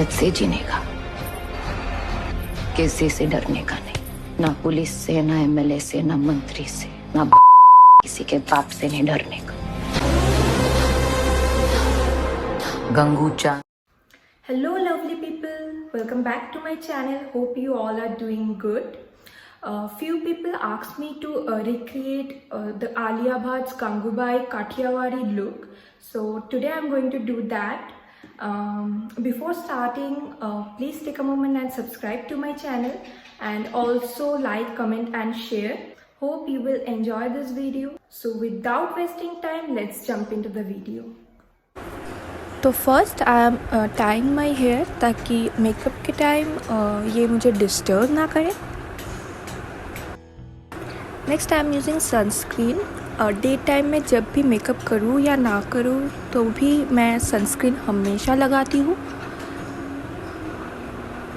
इज्जत से जीने का, किसी से डरने का नहीं, ना पुलिस से, ना एमएलए से, ना मंत्री से, ना किसी के बाप से नहीं डरने का। गंगूचा। Hello lovely people, welcome back to my channel. Hope you all are doing good. Few people asked me to recreate the Alia Bhatt's Gangubai Kathiawadi look. So today I'm going to do that. Before starting, please take a moment and subscribe to my channel, and also like, comment and share. Hope you will enjoy this video. So without wasting time, let's jump into the video. तो first I am tying my hair ताकि makeup के time ये मुझे disturb ना करे। Next I am using sunscreen. Day time में जब भी मेकअप करूँ या ना करूँ तो भी मैं सनस्क्रीन हमेशा लगाती हूँ।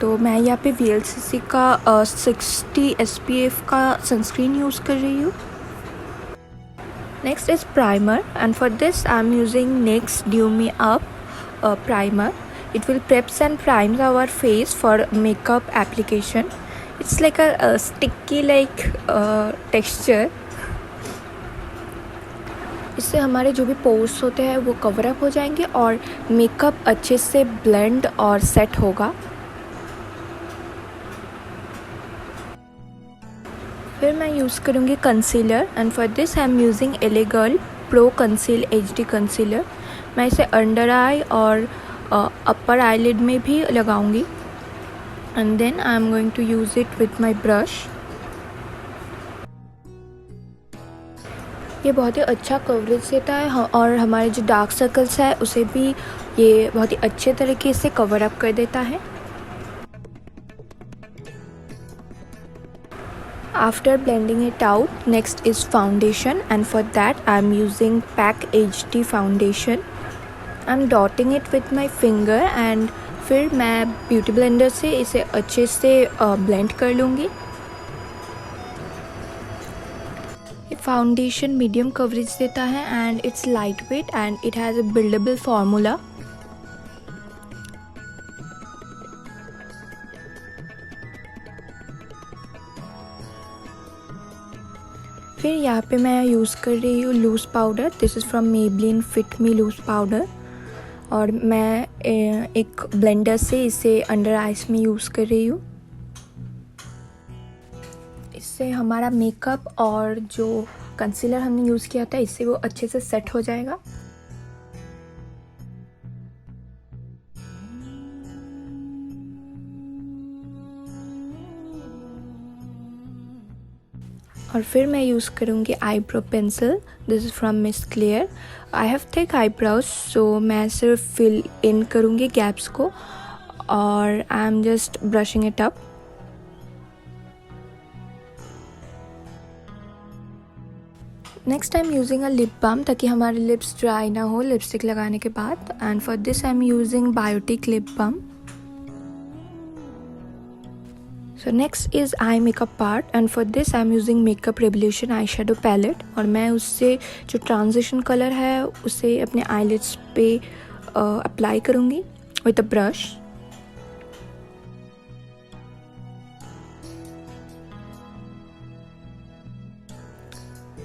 तो मैं यहाँ पे VLCC का 60 SPF का सनस्क्रीन यूज़ कर रही हूँ। Next is primer, and for this I am using NYX Dew Me Up primer. It will preps and primes our face for makeup application. It's like a sticky like texture. इससे हमारे जो भी pores होते हैं वो cover up हो जाएंगे और मेकअप अच्छे से ब्लेंड और सेट होगा। फिर मैं यूज़ करूँगी concealer, and for this I am using LA Girl pro conceal HD concealer. मैं इसे अंडर आई और अपर आईलिड में भी लगाऊंगी, and then I am going to use it with my brush. ये बहुत ही अच्छा कवरेज देता है और हमारे जो डार्क सर्कल्स है उसे भी ये बहुत ही अच्छे तरीके से कवर अप कर देता है। After blending it out, next is foundation, and for that I am using PAC HD foundation. I am dotting it with my finger, and फिर मैं ब्यूटी ब्लेंडर से इसे अच्छे से ब्लेंड कर लूँगी। ये फाउंडेशन मीडियम कवरेज देता है and it's light weight and it has a buildable formula. फिर यहाँ पे मैं यूज़ कर रही हूँ loose powder. This is from Maybelline fit me loose powder, और मैं एक ब्लेंडर से इसे अंडर आइज में यूज़ कर रही हूँ। इससे हमारा मेकअप और जो कंसीलर हमने यूज़ किया था इससे वो अच्छे से सेट हो जाएगा। और फिर मैं यूज़ करूँगी eyebrow pencil. This is from Miss Claire. I have thick eyebrows, so मैं सिर्फ फिल इन करूँगी गैप्स को और I am just brushing it up. Next I am using a lip balm ताकि हमारे लिप्स ड्राई ना हो लिपस्टिक लगाने के बाद, and for this I am using Biotique lip balm. So next is eye makeup part, and for this I am using Makeup Revolution eyeshadow palette, और मैं उससे जो ट्रांजिशन कलर है उसे अपने eyelids पे अप्लाई करूँगी with a brush।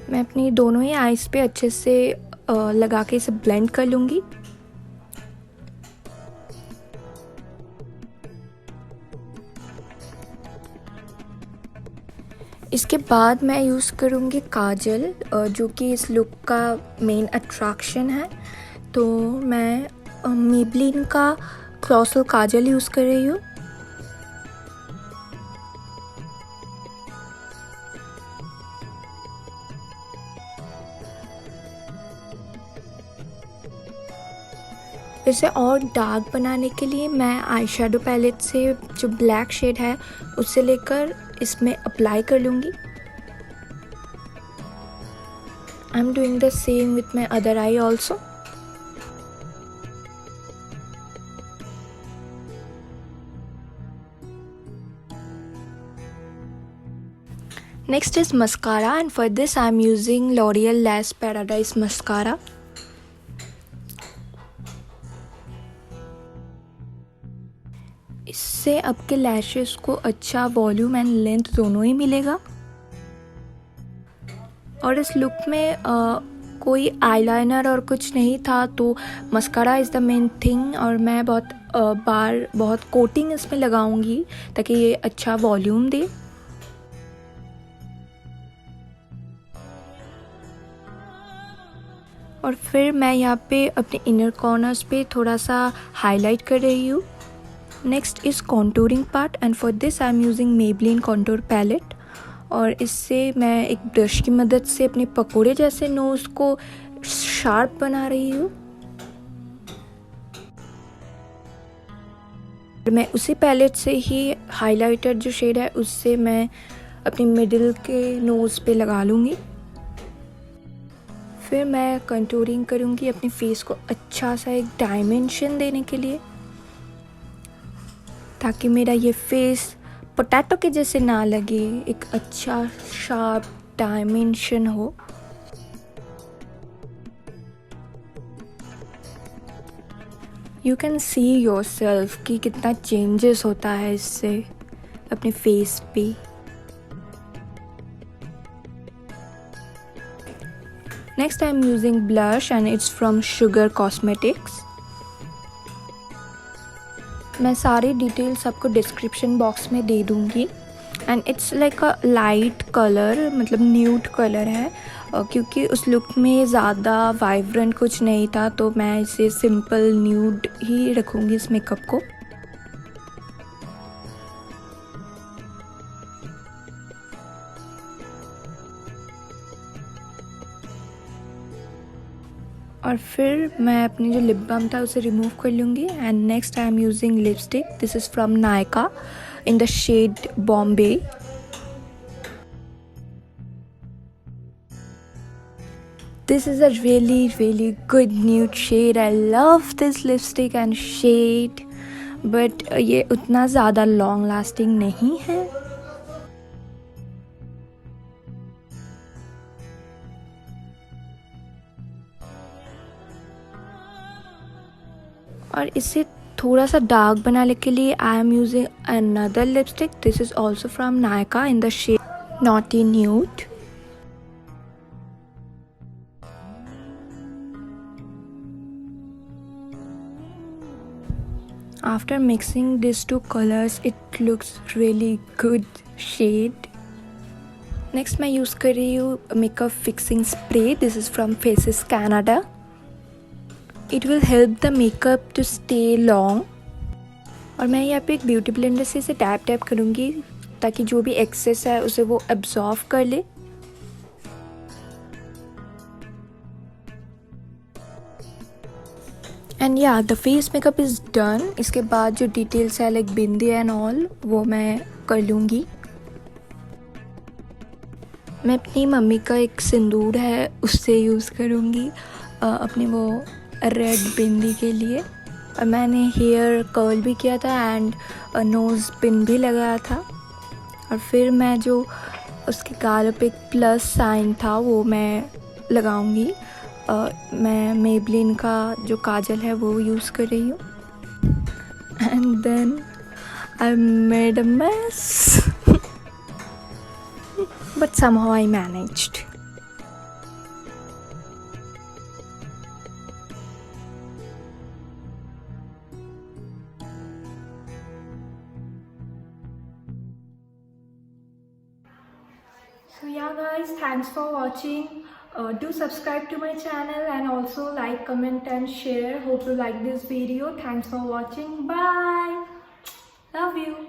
मैं अपनी दोनों ही आईज पे अच्छे से लगा के इसे ब्लेंड कर लूँगी। इसके बाद मैं यूज़ करूँगी काजल, जो कि इस लुक का मेन अट्रैक्शन है। तो मैं मेबलिन का क्लॉसल काजल यूज़ कर रही हूँ। इसे और डार्क बनाने के लिए मैं आई शेडो पैलेट से जो ब्लैक शेड है उससे लेकर इसमें अप्लाई कर लूँगी। I am doing the same with my other I also. Next is mascara, and for this I am using L'Oreal Lash Paradise mascara. इससे आपके लैशेस को अच्छा वॉल्यूम एंड लेंथ दोनों ही मिलेगा। और इस लुक में कोई आईलाइनर और कुछ नहीं था, तो mascara is the main thing. और मैं बहुत कोटिंग इसमें लगाऊंगी ताकि ये अच्छा वॉल्यूम दे। और फिर मैं यहाँ पे अपने इनर कॉर्नर्स पे थोड़ा सा हाईलाइट कर रही हूँ। Next is contouring part and for this I am using Maybelline contour palette. और इससे मैं एक ब्रश की मदद से अपने पकोड़े जैसे नोज़ को शार्प बना रही हूँ। मैं उसी पैलेट से ही हाइलाइटर जो शेड है उससे मैं अपनी मिडिल के नोज़ पे लगा लूँगी। फिर मैं कंटूरिंग करूँगी अपने फेस को अच्छा सा एक डायमेंशन देने के लिए, ताकि मेरा ये फेस पोटैटो के जैसे ना लगे, एक अच्छा शार्प डायमेंशन हो। यू कैन सी योरसेल्फ कि कितना चेंजेस होता है इससे अपने फेस पे। Next I am using blush and it's from sugar cosmetics. मैं सारी डिटेल्स आपको डिस्क्रिप्शन बॉक्स में दे दूँगी। And it's like a light colour, मतलब न्यूड कलर है, क्योंकि उस लुक में ज़्यादा वाइब्रेंट कुछ नहीं था, तो मैं इसे सिंपल न्यूड ही रखूँगी इस मेकअप को। और फिर मैं अपनी जो लिप बाम था उसे रिमूव कर लूँगी। And next I am using lipstick, this is from Nykaa in the shade Bombay. This is a really good nude shade. I love this lipstick and shade, but ये उतना ज़्यादा long lasting नहीं है। और इसे थोड़ा सा डार्क बनाने के लिए I am using another lipstick, this is also from Nykaa in the shade naughty nude. After mixing these two colors, it looks really good shade. Next मैं यूज़ कर रही हूँ makeup fixing spray. This is from Faces Canada. It will help the makeup to stay long. और मैं यहाँ पे एक beauty blender से इसे टैप करूँगी ताकि जो भी एक्सेस है उसे वो एब्जॉर्व कर ले। एंड या the face makeup is done. इसके बाद जो डिटेल्स है लाइक बिंदी एंड ऑल वो मैं कर लूँगी। मैं अपनी मम्मी का एक सिंदूर है उससे यूज़ करूँगी अपनी वो रेड बिंदी के लिए। और मैंने हेयर कर्ल भी किया था एंड नोज़ पिन भी लगाया था। और फिर मैं जो उसके गाल पे एक प्लस साइन था वो मैं लगाऊंगी। मैं मेबलिन का जो काजल है वो यूज़ कर रही हूँ। And then I made a mess but somehow I managed. So yeah guys, thanks for watching. Do subscribe to my channel and also like, comment and share. Hope you like this video. Thanks for watching. Bye. Love you.